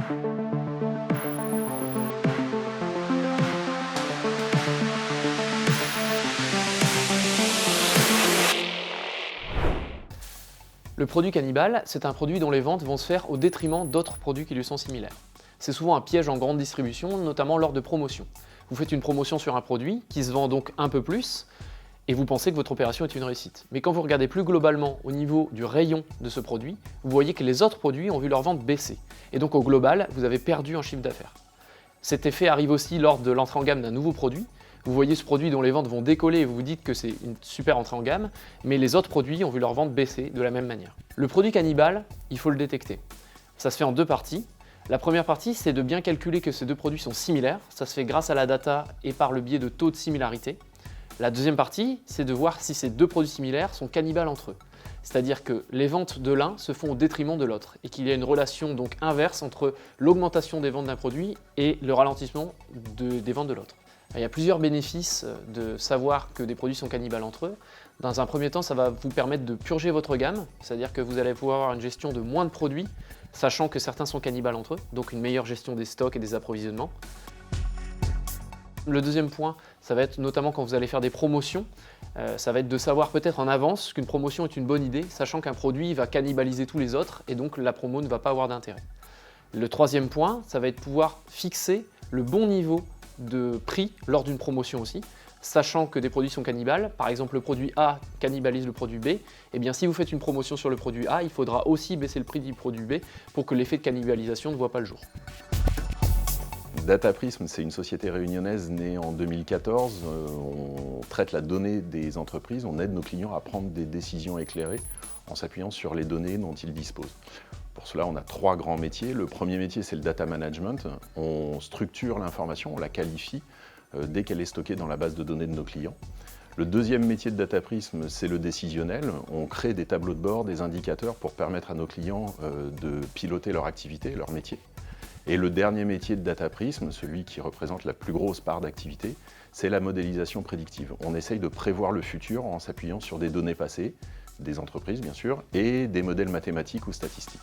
Le produit cannibale, c'est un produit dont les ventes vont se faire au détriment d'autres produits qui lui sont similaires. C'est souvent un piège en grande distribution, notamment lors de promotions. Vous faites une promotion sur un produit qui se vend donc un peu plus, et vous pensez que votre opération est une réussite. Mais quand vous regardez plus globalement au niveau du rayon de ce produit, vous voyez que les autres produits ont vu leur vente baisser. Et donc au global, vous avez perdu en chiffre d'affaires. Cet effet arrive aussi lors de l'entrée en gamme d'un nouveau produit. Vous voyez ce produit dont les ventes vont décoller et vous vous dites que c'est une super entrée en gamme, mais les autres produits ont vu leur vente baisser de la même manière. Le produit cannibale, il faut le détecter. Ça se fait en deux parties. La première partie, c'est de bien calculer que ces deux produits sont similaires. Ça se fait grâce à la data et par le biais de taux de similarité. La deuxième partie, c'est de voir si ces deux produits similaires sont cannibales entre eux. C'est-à-dire que les ventes de l'un se font au détriment de l'autre et qu'il y a une relation donc inverse entre l'augmentation des ventes d'un produit et le ralentissement des ventes de l'autre. Il y a plusieurs bénéfices de savoir que des produits sont cannibales entre eux. Dans un premier temps, ça va vous permettre de purger votre gamme, c'est-à-dire que vous allez pouvoir avoir une gestion de moins de produits, sachant que certains sont cannibales entre eux, donc une meilleure gestion des stocks et des approvisionnements. Le deuxième point, ça va être notamment quand vous allez faire des promotions, ça va être de savoir peut-être en avance qu'une promotion est une bonne idée, sachant qu'un produit va cannibaliser tous les autres et donc la promo ne va pas avoir d'intérêt. Le troisième point, ça va être pouvoir fixer le bon niveau de prix lors d'une promotion aussi, sachant que des produits sont cannibales. Par exemple, le produit A cannibalise le produit B, et bien si vous faites une promotion sur le produit A, il faudra aussi baisser le prix du produit B pour que l'effet de cannibalisation ne voit pas le jour. Dataprism, c'est une société réunionnaise née en 2014. On traite la donnée des entreprises, on aide nos clients à prendre des décisions éclairées en s'appuyant sur les données dont ils disposent. Pour cela, on a trois grands métiers. Le premier métier, c'est le data management. On structure l'information, on la qualifie dès qu'elle est stockée dans la base de données de nos clients. Le deuxième métier de Dataprism, c'est le décisionnel. On crée des tableaux de bord, des indicateurs pour permettre à nos clients de piloter leur activité, leur métier. Et le dernier métier de Dataprism, celui qui représente la plus grosse part d'activité, c'est la modélisation prédictive. On essaye de prévoir le futur en s'appuyant sur des données passées, des entreprises bien sûr, et des modèles mathématiques ou statistiques.